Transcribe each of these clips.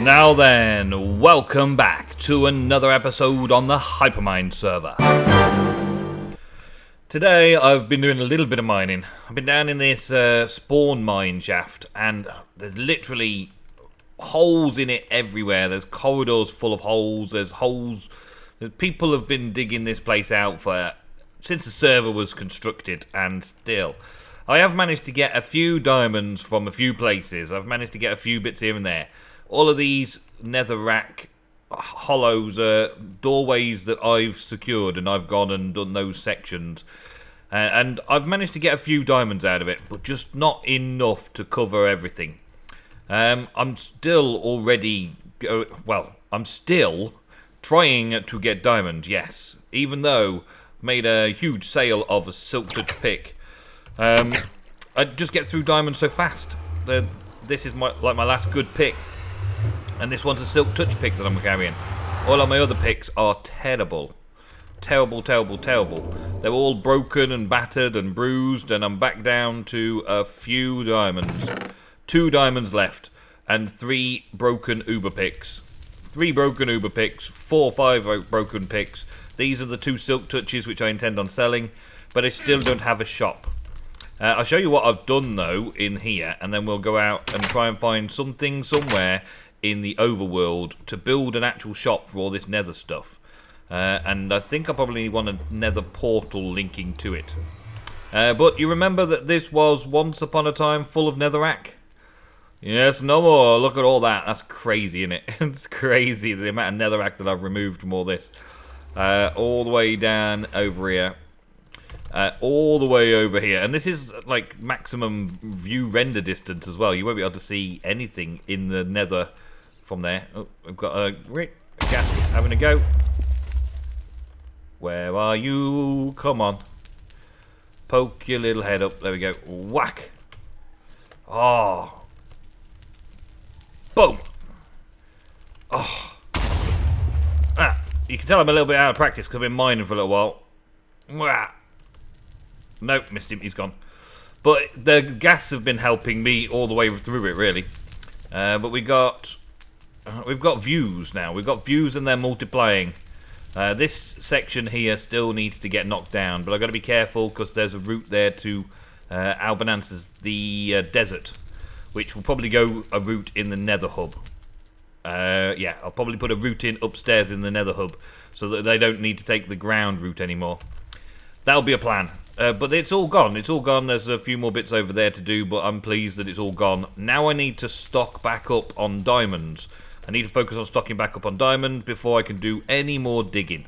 Now then, welcome back to another episode on the Hypermine server. Today I've been doing a little bit of mining. I've been down in this spawn mine shaft, and there's literally holes in it everywhere. There's corridors full of holes. There's holes. People have been digging this place out since the server was constructed, and still. I have managed to get a few diamonds from a few places. I've managed to get a few bits here and there. All of these netherrack hollows are doorways that I've secured, and I've gone and done those sections. And I've managed to get a few diamonds out of it, but just not enough to cover everything. I'm still trying to get diamonds, yes. Even though I made a huge sale of a silk touch pick. I just get through diamonds so fast. This is my last good pick. And this one's a silk touch pick that I'm carrying. All of my other picks are terrible. Terrible, terrible, terrible. They're all broken and battered and bruised, and I'm back down to a few diamonds. 2 diamonds left, and 3 broken Uber picks. 3 broken Uber picks, 4 or 5 broken picks. These are the 2 silk touches which I intend on selling, but I still don't have a shop. I'll show you what I've done though in here, and then we'll go out and try and find something somewhere in the overworld to build an actual shop for all this nether stuff. And I think I probably want a nether portal linking to it. But you remember that this was once upon a time full of netherrack? Yes, no more. Look at all that. That's crazy, isn't it? It's crazy the amount of netherrack that I've removed from all this. All the way down over here. All the way over here. And this is like maximum view render distance as well. You won't be able to see anything in the nether from there. Oh, I've got a gas having a go. Where are you? Come on. Poke your little head up. There we go. Whack. Oh. Boom. Oh. Ah. You can tell I'm a little bit out of practice because I've been mining for a little while. Wah. Nope, missed him. He's gone. But the gas have been helping me all the way through it, really. But we've got views now. We've got views and they're multiplying. This section here still needs to get knocked down, but I've got to be careful because there's a route there to Albanance's, the desert, which will probably go a route in the nether hub. Yeah, I'll probably put a route in upstairs in the nether hub so that they don't need to take the ground route anymore. That'll be a plan. But it's all gone. It's all gone. There's a few more bits over there to do, but I'm pleased that it's all gone. Now I need to stock back up on diamonds. I need to focus on stocking back up on diamonds before I can do any more digging.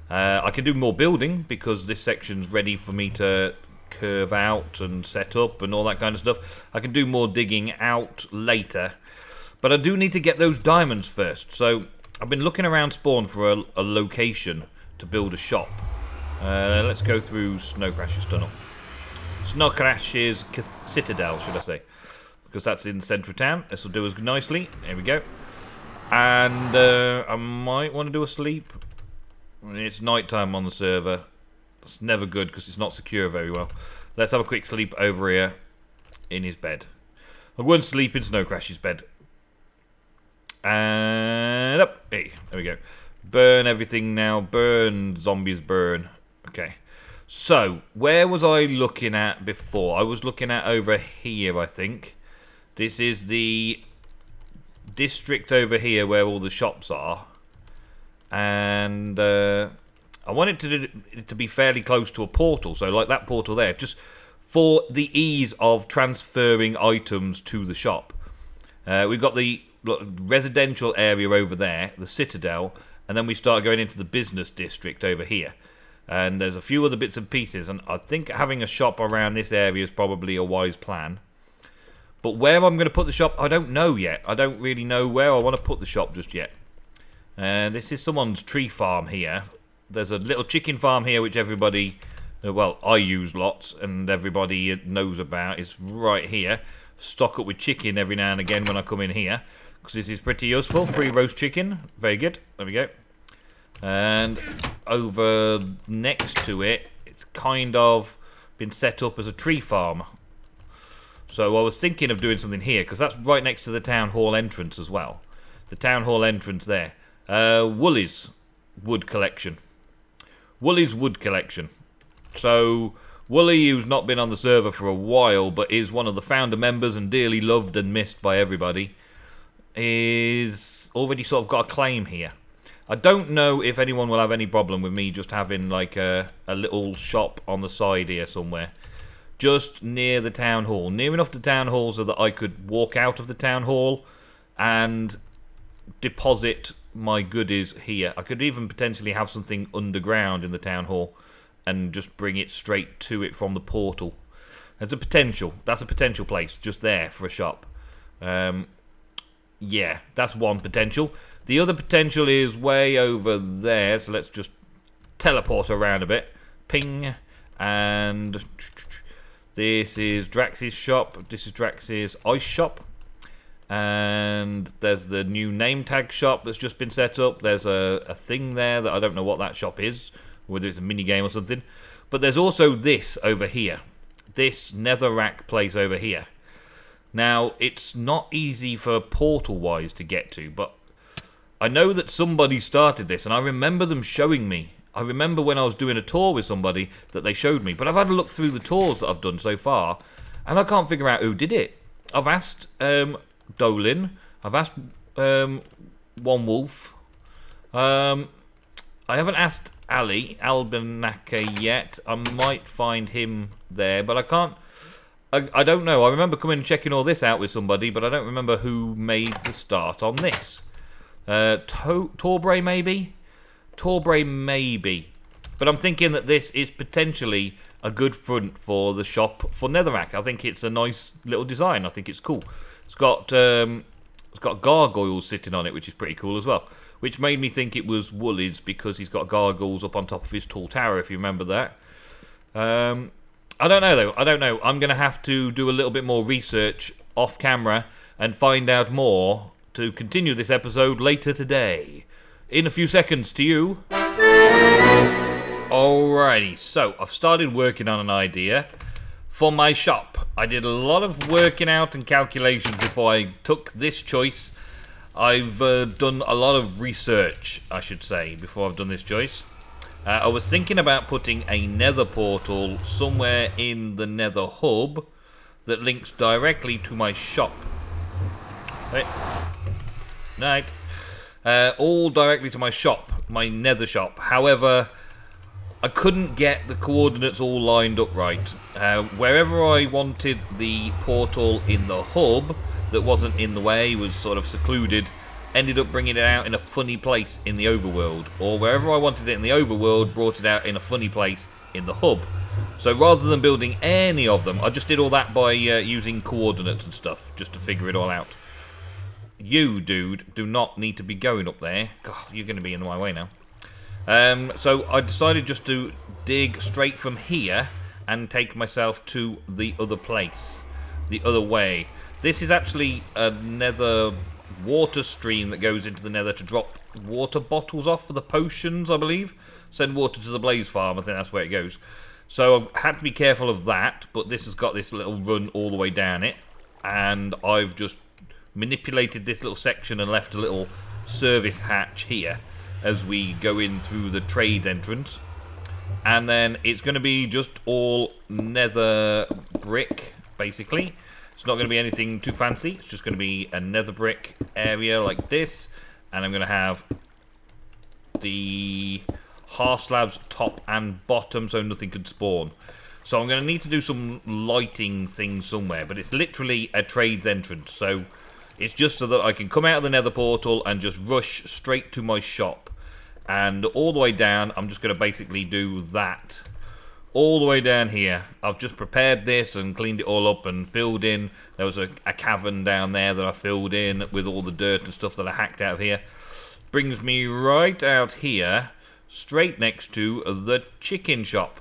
I can do more building because this section's ready for me to curve out and set up and all that kind of stuff. I can do more digging out later. But I do need to get those diamonds first. So I've been looking around spawn for a location to build a shop. Let's go through Snow Crash's tunnel. Snow Crash's citadel, should I say. Because that's in the centre of town. This will do us nicely. There we go. And I might want to do a sleep. It's night time on the server. It's never good because it's not secure very well. Let's have a quick sleep over here in his bed. I won't sleep in Snow Crash's bed. And up. Hey, there we go. Burn everything now. Burn, zombies, burn. Okay. So, where was I looking at before? I was looking at over here, I think. This is the district over here where all the shops are. And I want it to be fairly close to a portal. So, like that portal there. Just for the ease of transferring items to the shop. We've got the residential area over there. The citadel. And then we start going into the business district over here. And there's a few other bits and pieces. And I think having a shop around this area is probably a wise plan. But where I'm going to put the shop, I don't know yet. I don't really know where I want to put the shop just yet. This is someone's tree farm here. There's a little chicken farm here which everybody, well, I use lots. And everybody knows about. It's right here. Stock up with chicken every now and again when I come in here. Because this is pretty useful. Free roast chicken. Very good. There we go. And over next to it, it's kind of been set up as a tree farm. So I was thinking of doing something here, because that's right next to the town hall entrance as well. The town hall entrance there. Woolly's wood collection. Woolly's wood collection. So, Wooly, who's not been on the server for a while, but is one of the founder members and dearly loved and missed by everybody, is already sort of got a claim here. I don't know if anyone will have any problem with me just having like a little shop on the side here somewhere. Just near the town hall. Near enough to town hall so that I could walk out of the town hall and deposit my goodies here. I could even potentially have something underground in the town hall and just bring it straight to it from the portal. There's a potential. That's a potential place just there for a shop. Yeah, that's one potential. The other potential is way over there, so let's just teleport around a bit. Ping. And this is Drax's shop. This is Drax's ice shop. And there's the new name tag shop that's just been set up. There's a thing there that I don't know what that shop is, whether it's a mini game or something. But there's also this over here. This netherrack place over here. Now, it's not easy for portal-wise to get to, but I know that somebody started this, and I remember them showing me. I remember when I was doing a tour with somebody that they showed me, but I've had a look through the tours that I've done so far, and I can't figure out who did it. I've asked Dolin, I've asked One Wolf, I haven't asked Ali Albanaka yet. I might find him there, but I can't. I don't know. I remember coming and checking all this out with somebody, but I don't remember who made the start on this. Torbray maybe? Torbray maybe. But I'm thinking that this is potentially a good front for the shop for Netherrack. I think it's a nice little design. I think it's cool. It's got gargoyles sitting on it, which is pretty cool as well. Which made me think it was Woolly's because he's got gargoyles up on top of his tall tower, if you remember that. I don't know, though. I don't know. I'm going to have to do a little bit more research off camera and find out more to continue this episode later today. In a few seconds to you. Alrighty, so I've started working on an idea for my shop. I did a lot of working out and calculations before I took this choice. I've done a lot of research, I should say, before I've done this choice. I was thinking about putting a nether portal somewhere in the nether hub that links directly to my shop. Hey. Night. All directly to my shop, my nether shop. However, I couldn't get the coordinates all lined up right. Wherever I wanted the portal in the hub that wasn't in the way, was sort of secluded, ended up bringing it out in a funny place in the overworld, or wherever I wanted it in the overworld brought it out in a funny place in the hub. So rather than building any of them, I just did all that by using coordinates and stuff, just to figure it all out. You, dude, do not need to be going up there. God, you're going to be in my way now. So I decided just to dig straight from here and take myself to the other place, the other way. This is actually a nether water stream that goes into the nether to drop water bottles off for the potions, I believe. Send water to the blaze farm, I think that's where it goes. So I've had to be careful of that, but this has got this little run all the way down it. And I've just manipulated this little section and left a little service hatch here as we go in through the trade entrance. And then it's going to be just all nether brick, basically. It's not going to be anything too fancy. It's just going to be a nether brick area like this. And I'm going to have the half slabs top and bottom so nothing could spawn. So I'm going to need to do some lighting things somewhere. But it's literally a trades entrance. So it's just so that I can come out of the nether portal and just rush straight to my shop. And all the way down, I'm just going to basically do that. All the way down here. I've just prepared this and cleaned it all up and filled in. There was a cavern down there that I filled in with all the dirt and stuff that I hacked out of here. Brings me right out here, straight next to the chicken shop.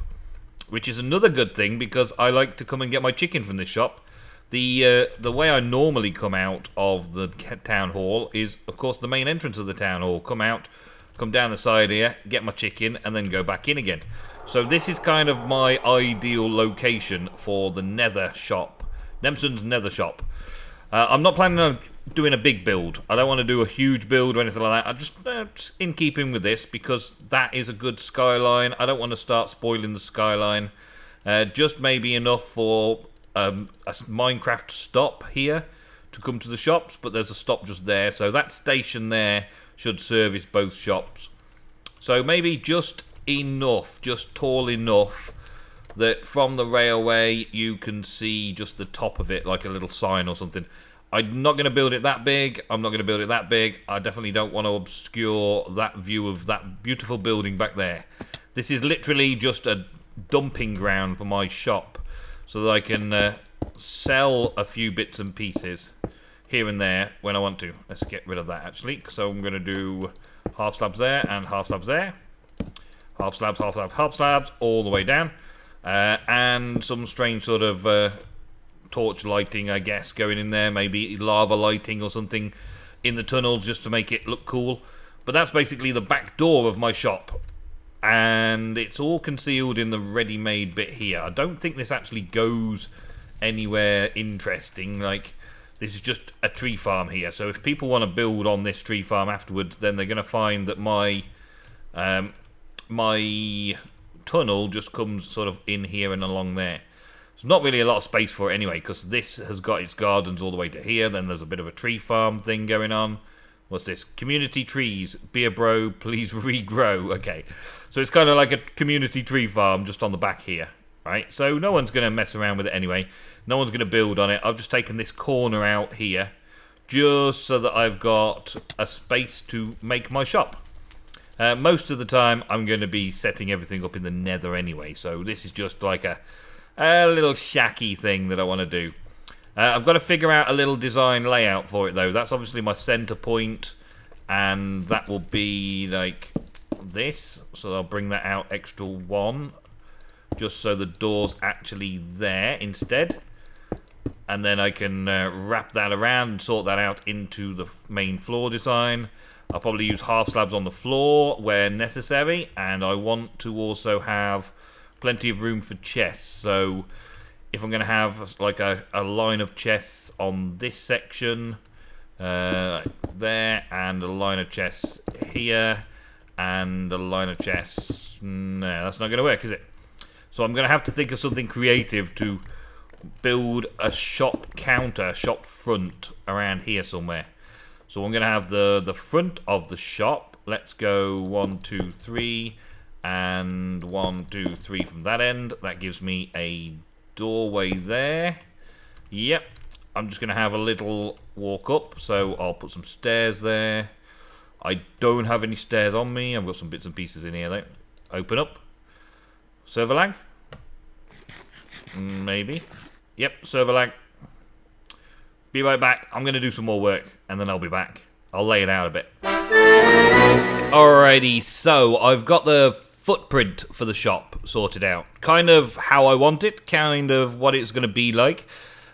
Which is another good thing because I like to come and get my chicken from this shop. The way I normally come out of the town hall is, of course, the main entrance of the town hall. Come out, come down the side here, get my chicken, and then go back in again. So this is kind of my ideal location for the nether shop. Nemsun's nether shop. I'm not planning on doing a big build. I don't want to do a huge build or anything like that. I just in keeping with this, because that is a good skyline. I don't want to start spoiling the skyline. Just maybe enough for a Minecraft stop here to come to the shops, but there's a stop just there, so that station there should service both shops. So maybe just enough, just tall enough that from the railway you can see just the top of it, like a little sign or something. I'm not going to build it that big. I'm not going to build it that big. I definitely don't want to obscure that view of that beautiful building back there. This is literally just a dumping ground for my shop, so that I can sell a few bits and pieces here and there when I want to. Let's get rid of that actually. So I'm going to do half slabs there and half slabs there. Half slabs, half slabs, half slabs, all the way down. And some strange sort of torch lighting, I guess, going in there. Maybe lava lighting or something in the tunnels just to make it look cool. But that's basically the back door of my shop. And it's all concealed in the ready-made bit here. I don't think this actually goes anywhere interesting. Like, this is just a tree farm here. So if people want to build on this tree farm afterwards, then they're going to find that my my tunnel just comes sort of in here and along there. There's not really a lot of space for it anyway, because this has got its gardens all the way to here. Then there's a bit of a tree farm thing going on. What's this? Community trees. Beer bro, please regrow. Okay. So it's kind of like a community tree farm just on the back here. Right? So no one's going to mess around with it anyway. No one's going to build on it. I've just taken this corner out here just so that I've got a space to make my shop. Most of the time I'm going to be setting everything up in the Nether anyway. So this is just like a little shacky thing that I want to do. I've got to figure out a little design layout for it though. That's obviously my center point, and that will be like this. So I'll bring that out extra one, just so the door's actually there instead. And then I can wrap that around and sort that out into the main floor design. I'll probably use half slabs on the floor where necessary, and I want to also have plenty of room for chests. So if I'm going to have like a line of chests on this section, like there, and a line of chests here, and a line of chests, no, that's not going to work, is it? So I'm going to have to think of something creative to build a shop counter, shop front around here somewhere. So I'm going to have the front of the shop. Let's go 1, 2, 3, and 1, 2, 3 from that end. That gives me a doorway there. Yep. I'm just going to have a little walk up, so I'll put some stairs there. I don't have any stairs on me. I've got some bits and pieces in here though. Open up. Server lag? Maybe. Yep, server lag. Be right back. I'm going to do some more work, and then I'll be back. I'll lay it out a bit. Alrighty, so I've got the footprint for the shop sorted out. Kind of how I want it, kind of what it's going to be like.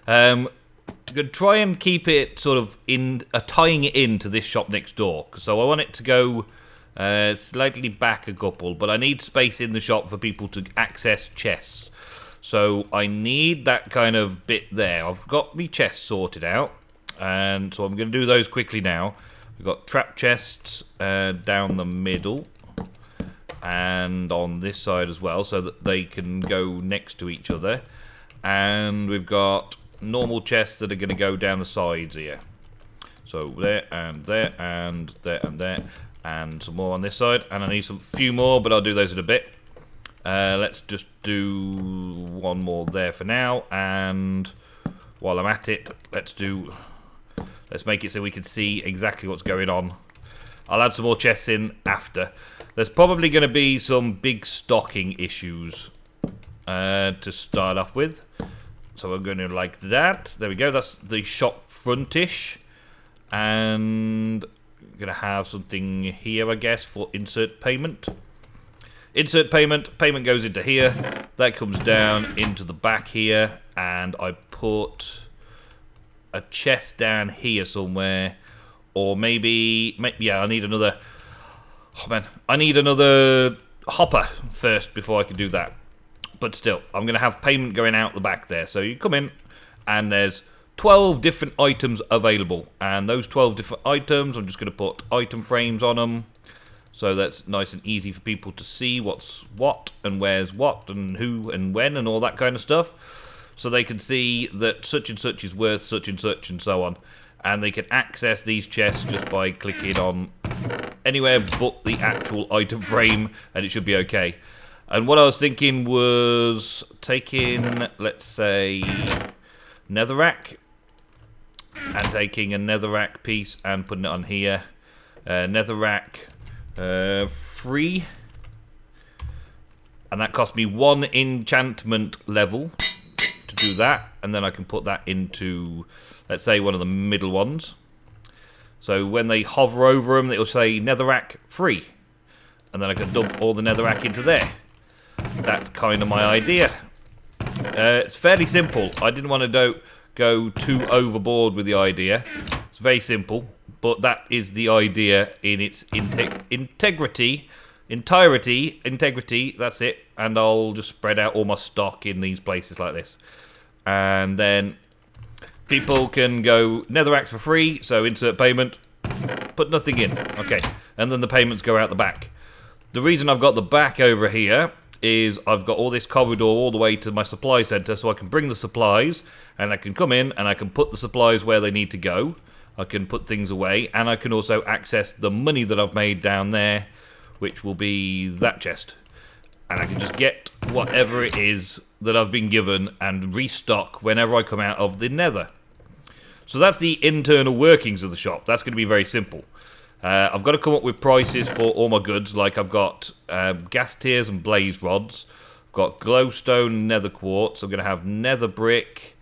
I'm going to try and keep it sort of tying it into this shop next door. So I want it to go slightly back a couple, but I need space in the shop for people to access chests. So I need that kind of bit there. I've got my chests sorted out, and so I'm going to do those quickly now. We've got trap chests down the middle, and on this side as well, so that they can go next to each other. And we've got normal chests that are going to go down the sides here. So there and there and there and there, and some more on this side. And I need some few more, but I'll do those in a bit. Let's just do one more there for now, and while I'm at it, let's make it so we can see exactly what's going on. I'll add some more chests in after. There's probably going to be some big stocking issues to start off with, so I'm going to like that. There we go, that's the shop frontish, and I'm going to have something here, I guess, for insert payment. Insert payment, payment goes into here, that comes down into the back here, and I put a chest down here somewhere, or maybe yeah, I need another, oh man, I need another hopper first before I can do that. But still, I'm going to have payment going out the back there, so you come in, and there's 12 different items available, and those 12 different items, I'm just going to put item frames on them, so that's nice and easy for people to see what's what, and where's what, and who, and when, and all that kind of stuff, so they can see that such and such is worth such, and so on, and they can access these chests just by clicking on anywhere but the actual item frame, and it should be okay. And what I was thinking was taking, let's say, netherrack, and taking a netherrack piece and putting it on here. Netherrack 3, and that cost me 1 enchantment level to do that, and then I can put that into, let's say, one of the middle ones. So when they hover over them, it'll say netherrack 3, and then I can dump all the netherrack into there. That's kind of my idea. It's fairly simple. I didn't want to go too overboard with the idea. It's very simple, but that is the idea in its integrity. That's it. And I'll just spread out all my stock in these places like this, and then people can go netherracks for free. So insert payment, put nothing in. Okay, and then the payments go out the back. The reason I've got the back over here is I've got all this corridor all the way to my supply center, so I can bring the supplies, and I can come in and I can put the supplies where they need to go. I can put things away, and I can also access the money that I've made down there, which will be that chest. And I can just get whatever it is that I've been given and restock whenever I come out of the nether. So that's the internal workings of the shop. That's going to be very simple. I've got to come up with prices for all my goods, like I've got gas tiers and blaze rods. I've got glowstone and nether quartz. I'm going to have nether brick.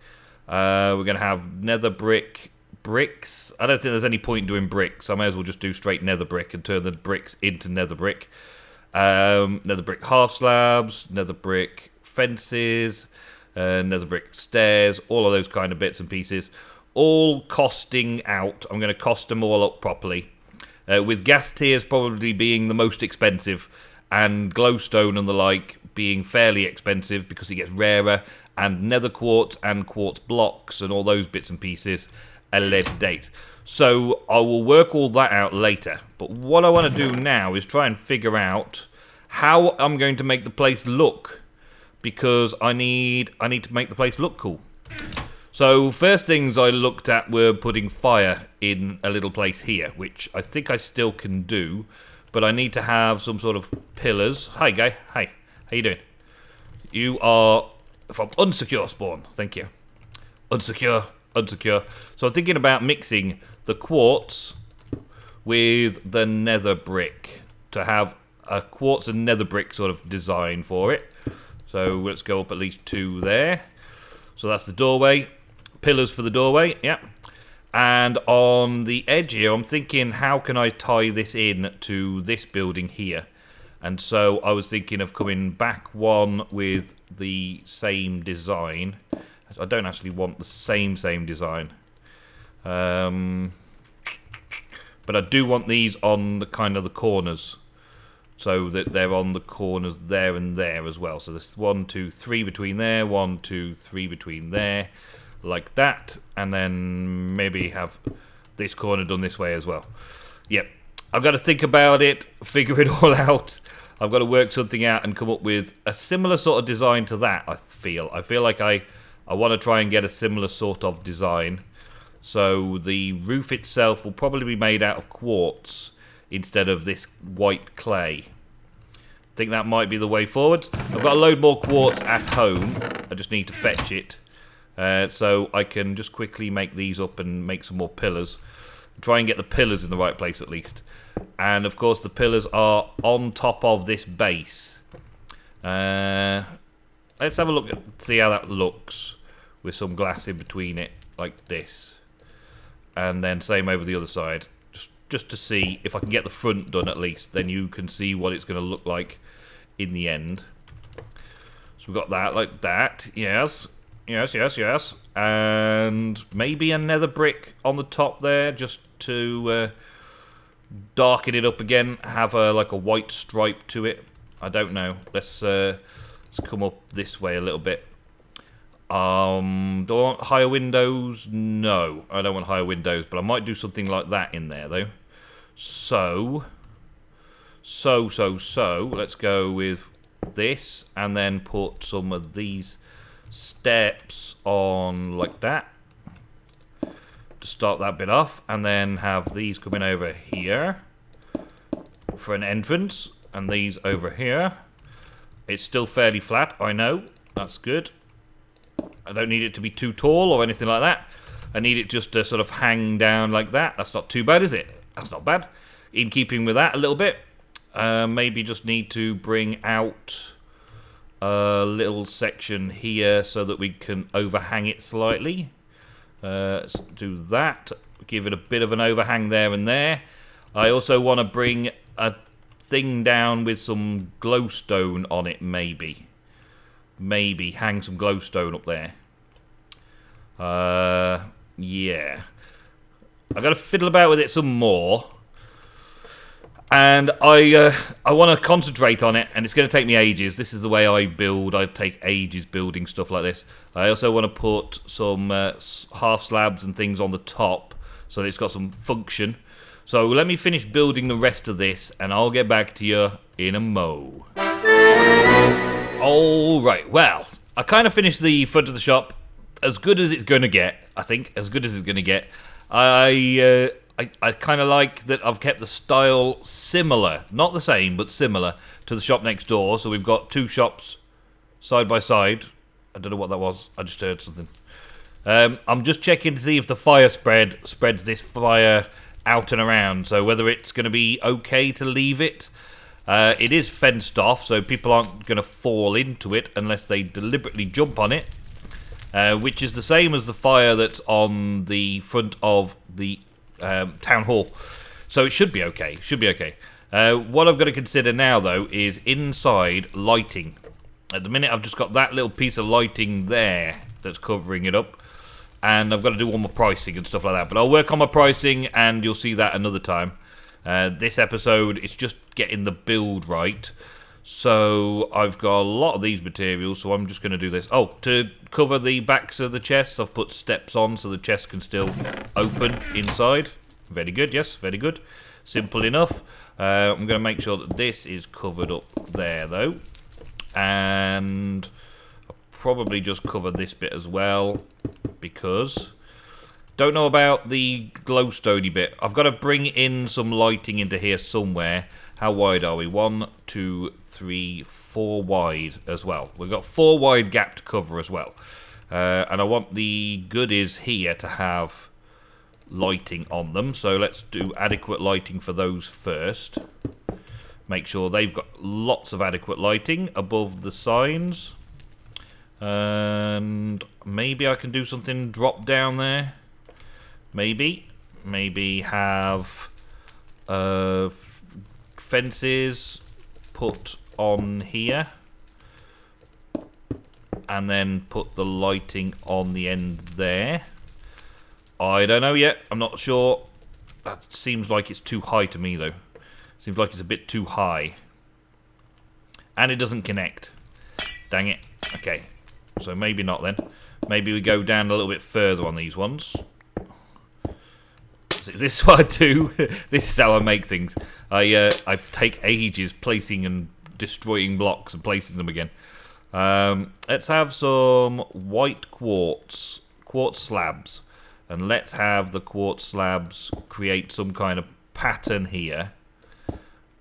We're going to have nether brick bricks. I don't think there's any point in doing bricks. I may as well just do straight nether brick and turn the bricks into nether brick. Nether brick half slabs, nether brick fences, nether brick stairs, all of those kind of bits and pieces. All costing out. I'm going to cost them all up properly. With gas tiers probably being the most expensive, and glowstone and the like being fairly expensive because it gets rarer, and nether quartz and quartz blocks and all those bits and pieces at a later date. So I will work all that out later. But what I want to do now is try and figure out how I'm going to make the place look, because I need to make the place look cool. So first things I looked at were putting fire in a little place here, which I think I still can do, but I need to have some sort of pillars. Hi, guy. Hi. How you doing? You are from unsecure spawn. Thank you. Unsecure. So I'm thinking about mixing the quartz with the nether brick to have a quartz and nether brick sort of design for it. So let's go up at least 2 there. So that's the doorway. Pillars for the doorway, yeah. And on the edge here, I'm thinking, how can I tie this in to this building here? And so I was thinking of coming back one with the same design. I don't actually want the same design. But I do want these on the kind of the corners, so that they're on the corners there and there as well. So there's 1, 2, 3 between there, 1, 2, 3 between there, like that, and then maybe have this corner done this way as well. Yep, I've got to think about it, figure it all out. I've got to work something out and come up with a similar sort of design to that. I feel like I want to try and get a similar sort of design. So the roof itself will probably be made out of quartz instead of this white clay. I think that might be the way forward. I've got a load more quartz at home. I just need to fetch it. So I can just quickly make these up and make some more pillars. Try and get the pillars in the right place at least. And of course the pillars are on top of this base. Let's have a look at see how that looks with some glass in between it like this. And then same over the other side. Just to see if I can get the front done at least. Then you can see what it's going to look like in the end. So we've got that like that. Yes. And maybe a nether brick on the top there just to darken it up again. Have like a white stripe to it. I don't know. Let's come up this way a little bit. Do I want higher windows? No, I don't want higher windows, but I might do something like that in there, though. So, let's go with this, and then put some of these steps on like that to start that bit off, and then have these coming over here for an entrance, and these over here. It's still fairly flat, I know. That's good. I don't need it to be too tall or anything like that. I need it just to sort of hang down like that. That's not too bad, is it? That's not bad. In keeping with that a little bit. Maybe just need to bring out a little section here so that we can overhang it slightly. Let's do that. Give it a bit of an overhang there and there. I also want to bring a thing down with some glowstone on it, maybe. Maybe hang some glowstone up there. Yeah. I've got to fiddle about with it some more. And I want to concentrate on it, and it's going to take me ages. This is the way I build. I take ages building stuff like this. I also want to put some half slabs and things on the top so that it's got some function. So let me finish building the rest of this, and I'll get back to you in a mo. Alright, well, I kind of finished the front of the shop. As good as it's going to get, I think. As good as it's going to get. I kind of like that I've kept the style similar. Not the same, but similar to the shop next door. So we've got two shops side by side. I don't know what that was. I just heard something. I'm just checking to see if the fire spreads this fire out and around. So whether it's going to be okay to leave it. It is fenced off, so people aren't going to fall into it unless they deliberately jump on it. Which is the same as the fire that's on the front of the town hall. So it should be okay. Should be okay. What I've got to consider now, though, is inside lighting. At the minute, I've just got that little piece of lighting there that's covering it up. And I've got to do all my pricing and stuff like that. But I'll work on my pricing, and you'll see that another time. This episode, it's just getting the build right. So I've got a lot of these materials, so I'm just going to do this. Oh, to cover the backs of the chests, I've put steps on so the chest can still open inside. Very good, yes, very good. Simple enough. I'm going to make sure that this is covered up there, though. And I'll probably just cover this bit as well, because... Don't know about the glowstoney bit. I've got to bring in some lighting into here somewhere. How wide are we? 1, 2, 3, 4 wide as well. We've got 4 wide gap to cover as well. And I want the goodies here to have lighting on them. So let's do adequate lighting for those first. Make sure they've got lots of adequate lighting above the signs. And maybe I can do something drop down there. Maybe have fences put on here, and then put the lighting on the end there. I don't know yet. I'm not sure. That seems like it's too high to me, though. Seems like it's a bit too high, and it doesn't connect. Dang it. Okay, so maybe not then. Maybe we go down a little bit further on these ones. This is what I do. This is how I make things. I take ages placing and destroying blocks and placing them again. Let's have some white quartz slabs, and let's have the quartz slabs create some kind of pattern here.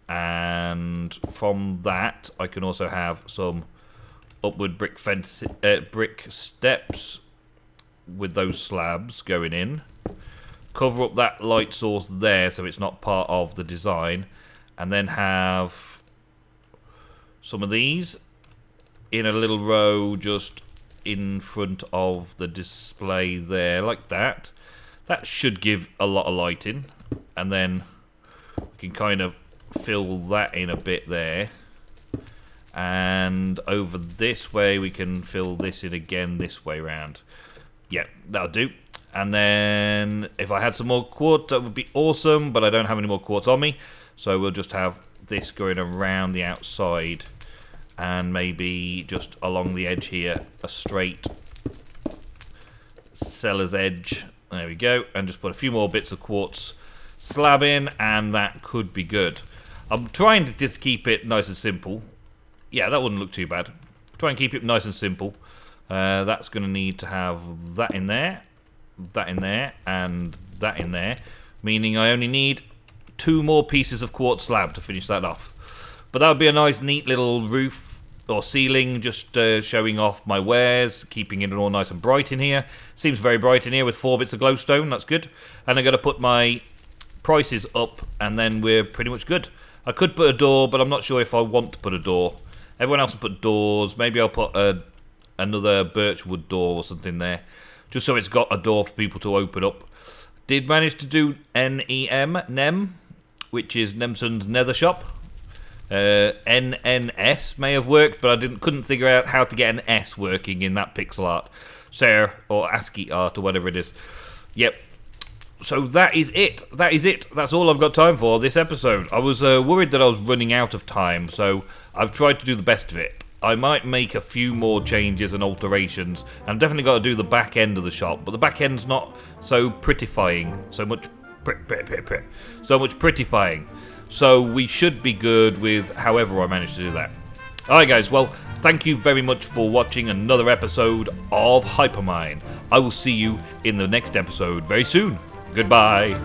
And from that, I can also have some upward brick steps with those slabs going in. Cover up that light source there so it's not part of the design, and then have some of these in a little row just in front of the display there, like that. That should give a lot of lighting, and then we can kind of fill that in a bit there, and over this way we can fill this in again this way round. Yeah, that'll do. And then if I had some more quartz, that would be awesome, but I don't have any more quartz on me, so we'll just have this going around the outside, and maybe just along the edge here a straight Cellar's edge. There we go. And just put a few more bits of quartz slab in, and that could be good. I'm trying to just keep it nice and simple. Yeah, that wouldn't look too bad. Try and keep it nice and simple. That's going to need to have that in there, and that in there. Meaning I only need 2 more pieces of quartz slab to finish that off. But that would be a nice, neat little roof or ceiling, just showing off my wares, keeping it all nice and bright in here. Seems very bright in here with 4 bits of glowstone. That's good. And I'm going to put my prices up, and then we're pretty much good. I could put a door, but I'm not sure if I want to put a door. Everyone else will put doors. Maybe I'll put another birchwood door or something there, just so it's got a door for people to open up. Did manage to do Nem, which is Nemsun's Nether shop. NNS may have worked, but I couldn't figure out how to get an S working in that pixel art, or ASCII art, or whatever it is. Yep. So that is it. That's all I've got time for this episode. I was worried that I was running out of time, so I've tried to do the best of it. I might make a few more changes and alterations, and I've definitely got to do the back end of the shop, but the back end's not so prettifying, so much prettifying. So we should be good with however I manage to do that. Alright guys, well, thank you very much for watching another episode of Hypermine. I will see you in the next episode very soon. Goodbye.